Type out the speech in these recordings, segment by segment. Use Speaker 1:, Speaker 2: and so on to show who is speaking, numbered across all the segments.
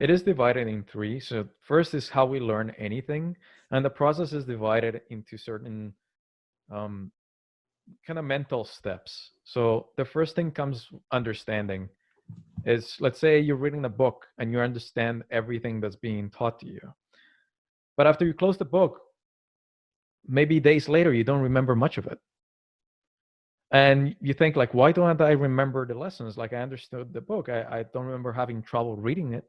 Speaker 1: It is divided in three. So first is how we learn anything, and the process is divided into certain um, kind of mental steps. So the first thing comes understanding. Is, let's say you're reading a book and you understand everything that's being taught to you, but after you close the book, maybe days later you don't remember much of it, and you think like, why don't I remember the lessons? Like, I understood the book, I don't remember having trouble reading it.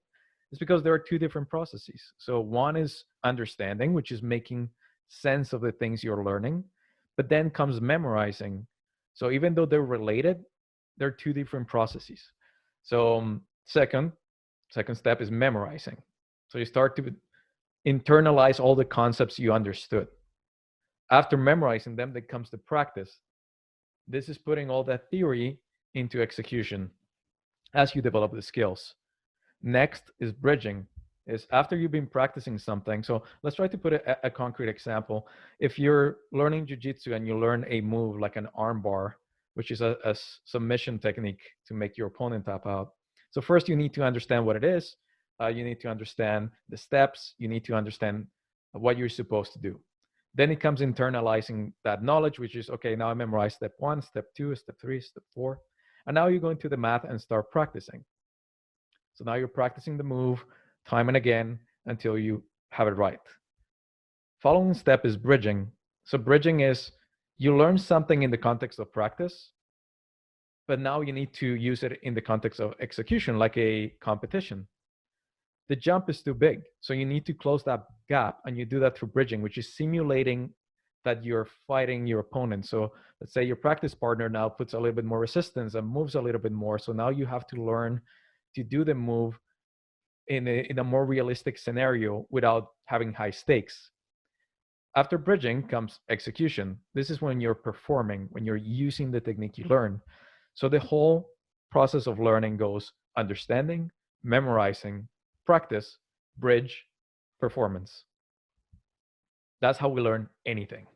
Speaker 1: It's because there are two different processes. So one is understanding, which is making sense of the things you're learning, but then comes memorizing. So even though they're related, they're two different processes. So second step is memorizing. So you start to internalize all the concepts you understood. After memorizing them, then comes the practice. This is putting all that theory into execution as you develop the skills. Next is bridging. Is after you've been practicing something. So let's try to put a concrete example. If you're learning jiu-jitsu and you learn a move like an arm bar, which is a submission technique to make your opponent tap out. So first you need to understand what it is. You need to understand the steps. You need to understand what you're supposed to do. Then it comes internalizing that knowledge, which is, okay, now I memorize step 1, step 2, step 3, step 4. And now you go into the mat and start practicing. So now you're practicing the move time and again until you have it right. Following step is bridging. So bridging is you learn something in the context of practice, but now you need to use it in the context of execution, like a competition. The jump is too big, so you need to close that gap, and you do that through bridging, which is simulating that you're fighting your opponent. So let's say your practice partner now puts a little bit more resistance and moves a little bit more. So now you have to learn to do the move in a more realistic scenario without having high stakes. After bridging comes execution. This is when you're performing, when you're using the technique you learn. So the whole process of learning goes understanding, memorizing, practice, bridge, performance. That's how we learn anything.